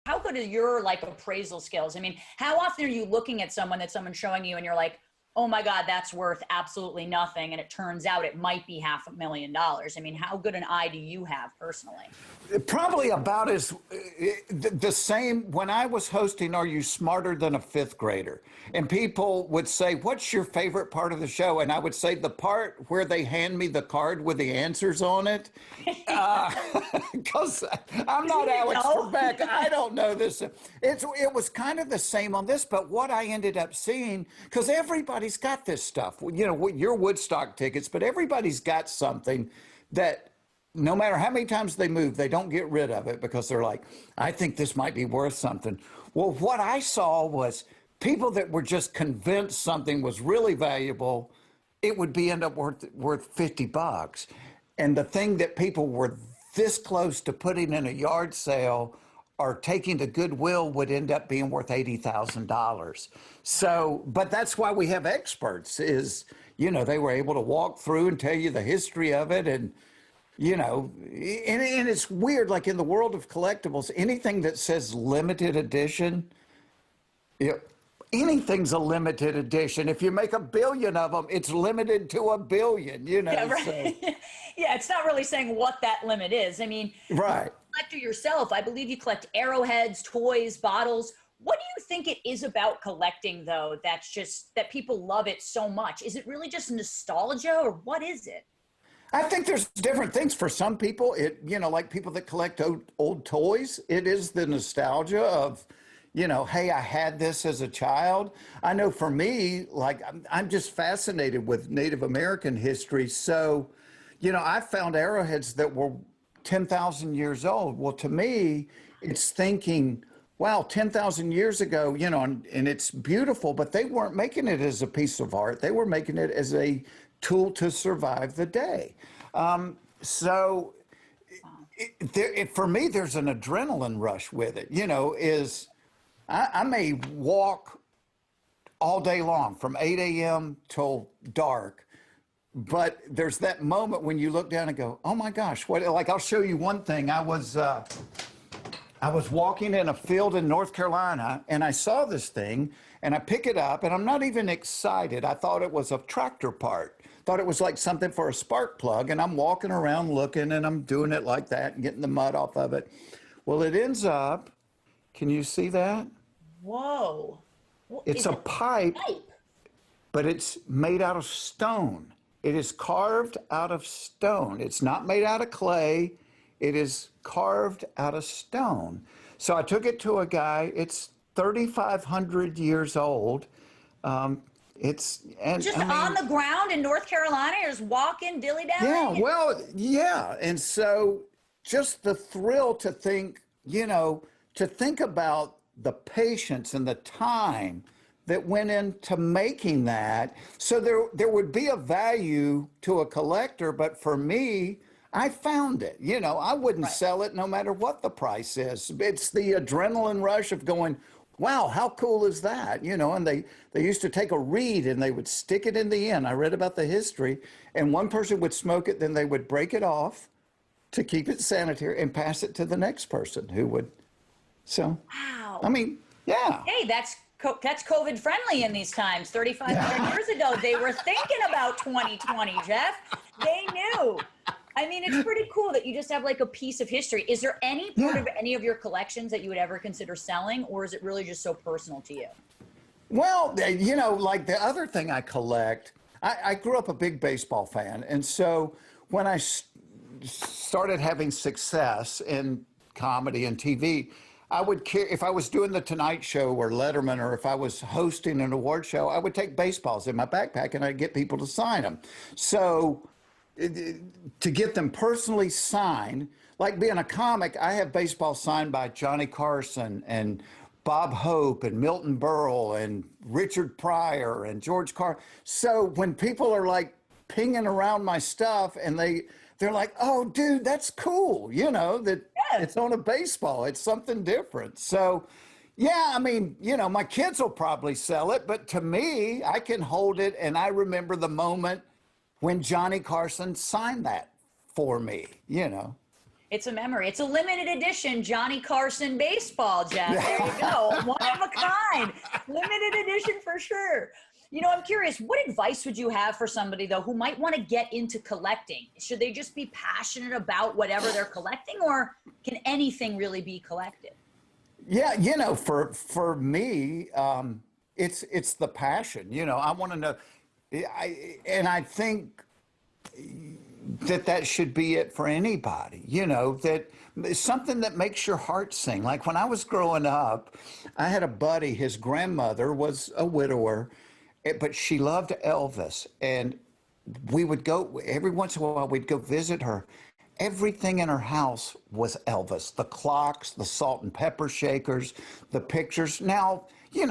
how good are your like appraisal skills? I mean, how often are you looking at someone that someone's showing you and you're like, oh my God, that's worth absolutely nothing. And it turns out it might be $500,000. I mean, how good an eye do you have personally? Probably about as the same. When I was hosting Are You Smarter Than a Fifth Grader? And people would say, what's your favorite part of the show? And I would say the part where they hand me the card with the answers on it. Because I'm not Alex Trebek. I don't know this. It was kind of the same on this, but what I ended up seeing, because everybody's got this stuff, you know, your Woodstock tickets, but everybody's got something that no matter how many times they move, they don't get rid of it because they're like, I think this might be worth something. Well, what I saw was people that were just convinced something was really valuable, it would end up worth $50. And the thing that people were this close to putting in a yard sale or taking to Goodwill would end up being worth $80,000. So, but that's why we have experts is, you know, they were able to walk through and tell you the history of it. And, you know, and it's weird, like in the world of collectibles, anything that says limited edition, anything's a limited edition. If you make 1 billion of them, it's limited to 1 billion, you know. Yeah, right. So. Yeah, it's not really saying what that limit is. I mean, right. Collector yourself, I believe you collect arrowheads, toys, bottles. What do you think it is about collecting, though, that's just that people love it so much? Is it really just nostalgia, or what is it? I think there's different things for some people. It, you know, like people that collect old toys, it is the nostalgia of, you know, hey, I had this as a child. I know for me, like, I'm just fascinated with Native American history. So, you know, I found arrowheads that were 10,000 years old. Well, to me, it's thinking, wow, 10,000 years ago, you know, and it's beautiful, but they weren't making it as a piece of art. They were making it as a tool to survive the day. So for me, there's an adrenaline rush with it, you know, I may walk all day long from 8 a.m. till dark, but there's that moment when you look down and go, oh my gosh, what, like I'll show you one thing. I was walking in a field in North Carolina and I saw this thing and I pick it up and I'm not even excited. I thought it was a tractor part. Thought it was like something for a spark plug, and I'm walking around looking and I'm doing it like that and getting the mud off of it. Well, it ends up, can you see that? Whoa. It's a pipe, but it's made out of stone. It is carved out of stone. It's not made out of clay. It is carved out of stone. So I took it to a guy. It's 3,500 years old. It's just on the ground in North Carolina, you're just walking dilly-dallying. Yeah, well, yeah. And so just the thrill to think, you know, to think about the patience and the time that went into making that. So there would be a value to a collector, but for me, I found it. You know, I wouldn't sell it no matter what the price is. It's the adrenaline rush of going, wow, how cool is that? You know, and they used to take a reed and they would stick it in the end. I read about the history, and one person would smoke it, then they would break it off to keep it sanitary and pass it to the next person who would. So, wow. I mean, yeah. Hey, that's COVID friendly in these times. 3,500 years ago, they were thinking about 2020, Jeff. They knew. I mean, it's pretty cool that you just have like a piece of history. Is there any part of any of your collections that you would ever consider selling, or is it really just so personal to you? Well, you know, like the other thing I collect, I grew up a big baseball fan. And so when I started having success in comedy and TV, I would care if I was doing the Tonight Show or Letterman, or if I was hosting an award show, I would take baseballs in my backpack and I'd get people to sign them. So to get them personally signed, like being a comic, I have baseball signed by Johnny Carson and Bob Hope and Milton Berle and Richard Pryor and George Carlin. So when people are like pinging around my stuff and they're like, oh, dude, that's cool. You know, that it's on a baseball. It's something different. So, yeah, I mean, you know, my kids will probably sell it, but to me, I can hold it. And I remember the moment when Johnny Carson signed that for me, you know. It's a memory. It's a limited edition Johnny Carson baseball, Jeff. There you go. One of a kind. Limited edition for sure. You know, I'm curious, what advice would you have for somebody, though, who might want to get into collecting? Should they just be passionate about whatever they're collecting, or can anything really be collected? Yeah, for me, it's the passion. I want to know, and I think that should be it for anybody. That something that makes your heart sing. Like when I was growing up, I had a buddy. His grandmother was a widower, but she loved Elvis, and we would go every once in a while. We'd go visit her. Everything in her house was Elvis. The clocks, the salt and pepper shakers, the pictures. Now,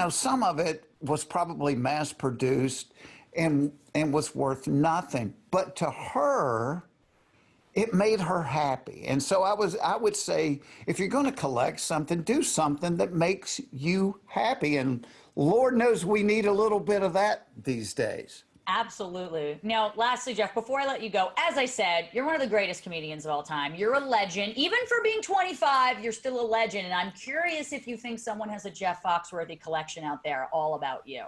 some of it was probably mass produced and was worth nothing. But to her, it made her happy. And so I would say, if you're going to collect something, do something that makes you happy. And Lord knows we need a little bit of that these days. Absolutely. Now, lastly, Jeff, before I let you go, as I said, you're one of the greatest comedians of all time. You're a legend. Even for being 25, you're still a legend. And I'm curious if you think someone has a Jeff Foxworthy collection out there all about you.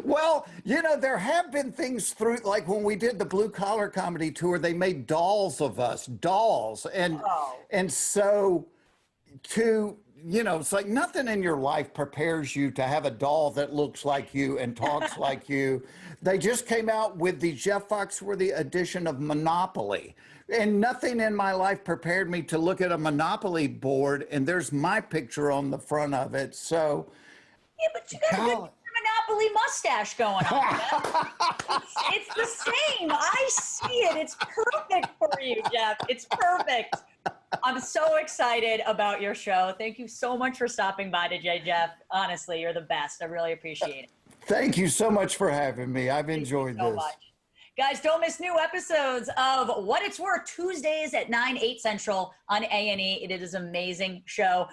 Well, there have been things through, like when we did the Blue Collar Comedy Tour, they made dolls of us, dolls. And so it's like nothing in your life prepares you to have a doll that looks like you and talks like you. They just came out with the Jeff Foxworthy edition of Monopoly. And nothing in my life prepared me to look at a Monopoly board and there's my picture on the front of it. So, yeah, but you got a good Monopoly mustache going on. It's the same. I see it. It's perfect for you, Jeff. It's perfect. I'm so excited about your show. Thank you so much for stopping by today, Jeff. Honestly, you're the best. I really appreciate it. Thank you so much for having me. I've enjoyed this. Much. Guys, don't miss new episodes of What It's Worth Tuesdays at 9, 8 Central on A&E. It is an amazing show.